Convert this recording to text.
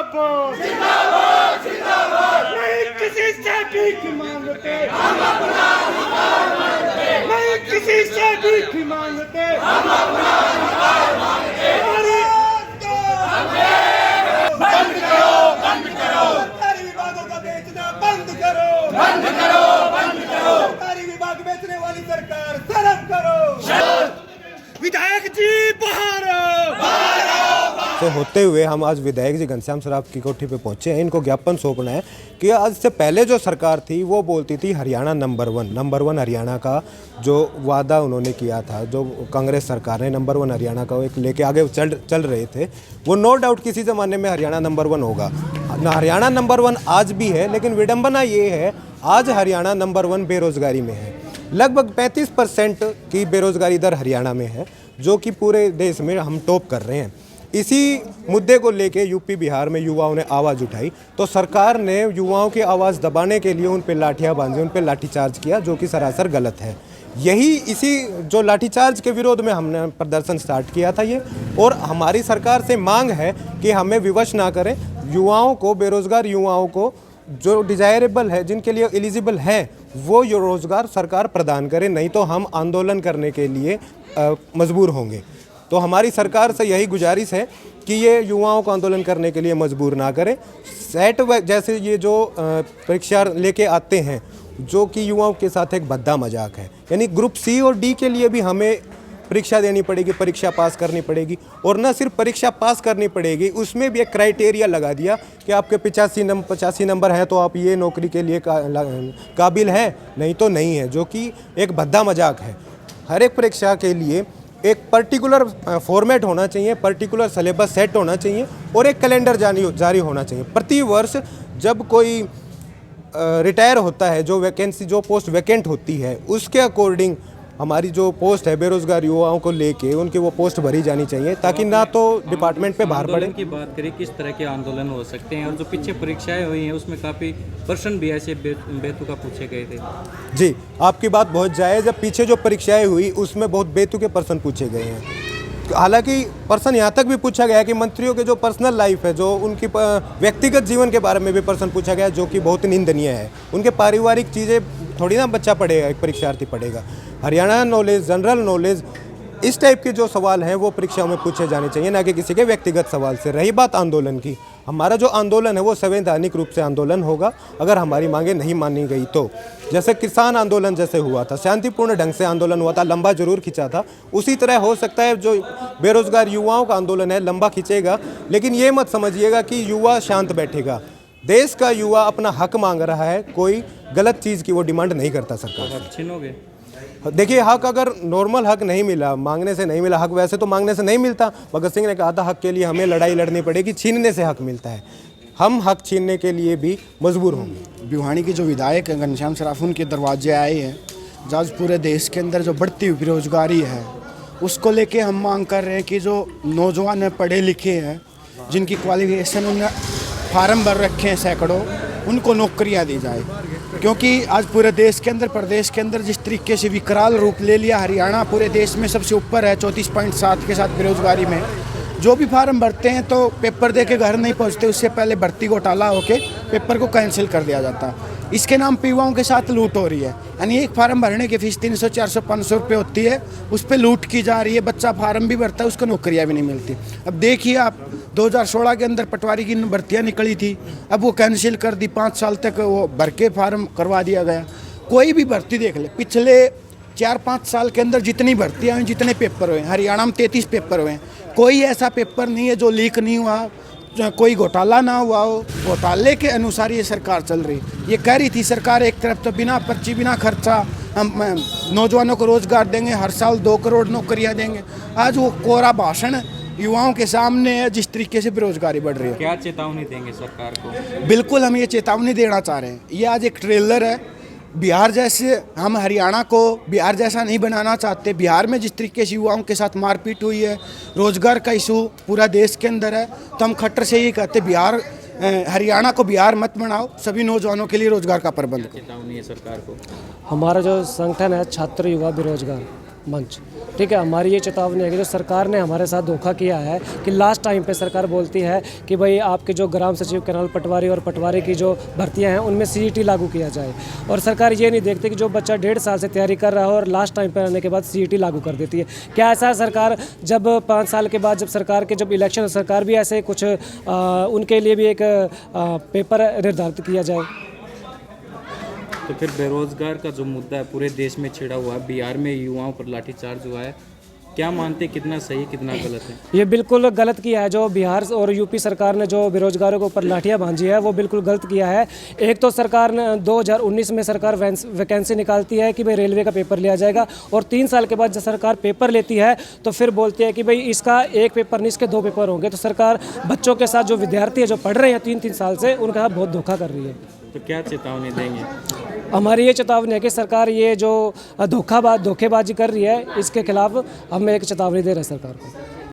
Vote जिंदाबाद जिंदाबाद। नहीं किसी से भीख मांगते हम अपना अधिकार मांगते। नहीं किसी से भीख मांगते हम अपना अधिकार मांगते। बंद करो बंद करो सरकारी विभागों का बेचना बंद करो बंद करो बंद करो। सरकारी विभाग बेचने वाली सरकार शर्म करो। विधायक जी बाहर से होते हुए हम आज विधायक जी घनश्याम सराफ की कोठी पे पहुंचे हैं। इनको ज्ञापन सौंपना है कि आज से पहले जो सरकार थी वो बोलती थी हरियाणा नंबर वन हरियाणा का जो वादा उन्होंने किया था, जो कांग्रेस सरकार ने नंबर 1 हरियाणा का एक लेके आगे चल रहे थे, वो नो डाउट किसी ज़माने में हरियाणा नंबर 1 होगा। हरियाणा नंबर 1 आज भी है, लेकिन विडंबना ये है आज हरियाणा नंबर 1 बेरोज़गारी में है। लगभग 35% की बेरोज़गारी दर हरियाणा में है, जो कि पूरे देश में हम टॉप कर रहे हैं। इसी मुद्दे को लेके यूपी बिहार में युवाओं ने आवाज़ उठाई, तो सरकार ने युवाओं की आवाज़ दबाने के लिए उन पर लाठियाँ बांधी, उन पर लाठीचार्ज किया, जो कि सरासर गलत है। यही इसी जो लाठीचार्ज के विरोध में हमने प्रदर्शन स्टार्ट किया था ये, और हमारी सरकार से मांग है कि हमें विवश ना करें। युवाओं को, बेरोज़गार युवाओं को जो डिज़ायरेबल है, जिनके लिए एलिजिबल है, वो ये रोज़गार सरकार प्रदान करे, नहीं तो हम आंदोलन करने के लिए मजबूर होंगे। तो हमारी सरकार से यही गुजारिश है कि ये युवाओं को आंदोलन करने के लिए मजबूर ना करें। सेट जैसे ये जो परीक्षा लेके आते हैं, जो कि युवाओं के साथ एक भद्दा मजाक है, यानी ग्रुप सी और डी के लिए भी हमें परीक्षा देनी पड़ेगी, परीक्षा पास करनी पड़ेगी, और न सिर्फ परीक्षा पास करनी पड़ेगी, उसमें भी एक क्राइटेरिया लगा दिया कि आपके 85 नंबर हैं तो आप ये नौकरी के लिए काबिल हैं, नहीं तो नहीं है, जो कि एक भद्दा मजाक है। हर एक परीक्षा के लिए एक पर्टिकुलर फॉर्मेट होना चाहिए, पर्टिकुलर सिलेबस सेट होना चाहिए, और एक कैलेंडर जारी होना चाहिए। प्रति वर्ष जब कोई रिटायर होता है, जो वैकेंसी, जो पोस्ट वैकेंट होती है, उसके अकॉर्डिंग हमारी जो पोस्ट है बेरोजगार युवाओं को लेके उनकी वो पोस्ट भरी जानी चाहिए, ताकि ना तो डिपार्टमेंट पे भार पड़े। की बात करें किस तरह के आंदोलन हो सकते हैं, और जो पीछे परीक्षाएं हुई हैं उसमें काफ़ी प्रश्न भी ऐसे बेतुका पूछे गए थे। जी, आपकी बात बहुत जायज़ है। पीछे जो परीक्षाएं हुई उसमें बहुत बेतुके प्रश्न पूछे गए हैं। हालांकि प्रश्न यहाँ तक भी पूछा गया कि मंत्रियों के जो पर्सनल लाइफ है, जो उनकी व्यक्तिगत जीवन के बारे में भी प्रश्न पूछा गया, जो कि बहुत निंदनीय है। उनके पारिवारिक चीज़ें थोड़ी ना बच्चा पढ़ेगा, एक परीक्षार्थी पढ़ेगा। हरियाणा नॉलेज, जनरल नॉलेज, इस टाइप के जो सवाल हैं वो परीक्षाओं में पूछे जाने चाहिए, ना कि किसी के व्यक्तिगत सवाल से। रही बात आंदोलन की, हमारा जो आंदोलन है वो संवैधानिक रूप से आंदोलन होगा। अगर हमारी मांगें नहीं मानी गई तो, जैसे किसान आंदोलन जैसे हुआ था, शांतिपूर्ण ढंग से आंदोलन हुआ था, लंबा जरूर खिंचा था, उसी तरह हो सकता है जो बेरोजगार युवाओं का आंदोलन है लंबा खिंचेगा। लेकिन ये मत समझिएगा कि युवा शांत बैठेगा। देश का युवा अपना हक मांग रहा है, कोई गलत चीज़ की वो डिमांड नहीं करता सरकार। छीनोगे? देखिए, हक अगर नॉर्मल हक नहीं मिला, मांगने से नहीं मिला, हक वैसे तो मांगने से नहीं मिलता। भगत सिंह ने कहा था हक के लिए हमें लड़ाई लड़नी पड़ेगी, छीनने से हक मिलता है। हम हक छीनने के लिए भी मजबूर होंगे। भिवानी के जो विधायक हैं घनश्याम सराफ, उनके दरवाजे आए हैं। आज पूरे देश के अंदर जो बढ़ती हुई बेरोजगारी है उसको लेके हम मांग कर रहे हैं कि जो नौजवान हैं, पढ़े लिखे हैं, जिनकी क्वालिफिकेशन उन्हें फार्म भर रखे हैं सैकड़ों, उनको नौकरियां दी जाए। क्योंकि आज पूरे देश के अंदर, प्रदेश के अंदर जिस तरीके से विकराल रूप ले लिया, हरियाणा पूरे देश में सबसे ऊपर है 34.7 के साथ बेरोजगारी में। जो भी फार्म भरते हैं तो पेपर दे के घर नहीं पहुंचते, उससे पहले भर्ती घोटाला होके पेपर को कैंसिल कर दिया जाता। इसके नाम पे युवाओं के साथ लूट हो रही है। यानी एक फार्म भरने की फीस 300, 400, 500 रुपये होती है, उस पर लूट की जा रही है। बच्चा फार्म भी भरता है, उसको नौकरियां भी नहीं मिलती। अब देखिए आप, 2016 के अंदर पटवारी की भर्तियां निकली थी, अब वो कैंसिल कर दी। 5 साल तक वो भर के फार्म करवा दिया गया। कोई भी भर्ती देख ले, पिछले 4-5 साल के अंदर जितनी भर्तियाँ हुई, जितने पेपर हुए, हरियाणा में 33 पेपर हुए, कोई ऐसा पेपर नहीं है जो लीक नहीं हुआ, कोई घोटाला ना हुआ हो। घोटाले के अनुसार ये सरकार चल रही। ये कह रही थी सरकार एक तरफ तो बिना पर्ची, बिना खर्चा हम नौजवानों को रोजगार देंगे, हर साल 2 करोड़ नौकरियां देंगे। आज वो कोरा भाषण युवाओं के सामने है, जिस तरीके से बेरोजगारी बढ़ रही है। क्या चेतावनी देंगे सरकार को? बिल्कुल हम ये चेतावनी देना चाह रहे हैं। ये आज एक ट्रेलर है। बिहार जैसे, हम हरियाणा को बिहार जैसा नहीं बनाना चाहते। बिहार में जिस तरीके से युवाओं के साथ मारपीट हुई है, रोजगार का इशू पूरा देश के अंदर है, तो हम खट्टर से ये कहते बिहार, हरियाणा को बिहार मत बनाओ, सभी नौजवानों के लिए रोजगार का प्रबंध करो। चेतावनी है सरकार को। हमारा जो संगठन है छात्र युवा बेरोजगार, मंच। ठीक है, हमारी ये चेतावनी है कि जो सरकार ने हमारे साथ धोखा किया है कि लास्ट टाइम पे सरकार बोलती है कि भाई आपके जो ग्राम सचिव, कैनाल पटवारी और पटवारी की जो भर्तियां हैं उनमें CET लागू किया जाए, और सरकार ये नहीं देखती कि जो बच्चा 1.5 साल से तैयारी कर रहा है और लास्ट टाइम पे आने के बाद CET लागू कर देती है। क्या ऐसा सरकार जब 5 साल के बाद जब सरकार के जब इलेक्शन, सरकार भी ऐसे कुछ उनके लिए भी एक पेपर निर्धारित किया जाए? तो फिर बेरोजगार का जो मुद्दा है पूरे देश में छिड़ा हुआ है, बिहार में युवाओं पर लाठीचार्ज हुआ है, क्या मानते हैं कितना सही कितना गलत है? ये बिल्कुल गलत किया है। जो बिहार और यूपी सरकार ने जो बेरोजगारों के ऊपर लाठियां भांजी है वो बिल्कुल गलत किया है। एक तो सरकार ने 2019 में सरकार वैकेंसी निकालती है कि भाई रेलवे का पेपर लिया जाएगा, और 3 साल के बाद जब सरकार पेपर लेती है तो फिर बोलती है कि भाई इसका एक पेपर नहीं, इसके 2 पेपर होंगे। तो सरकार बच्चों के साथ जो विद्यार्थी है जो पढ़ रहे हैं 3-3 साल से, उनका बहुत धोखा कर रही है। तो क्या चेतावनी देंगे? हमारी ये चेतावनी है कि सरकार ये जो धोखेबाजी कर रही है इसके खिलाफ हम एक चेतावनी दे रहे हैं सरकार को।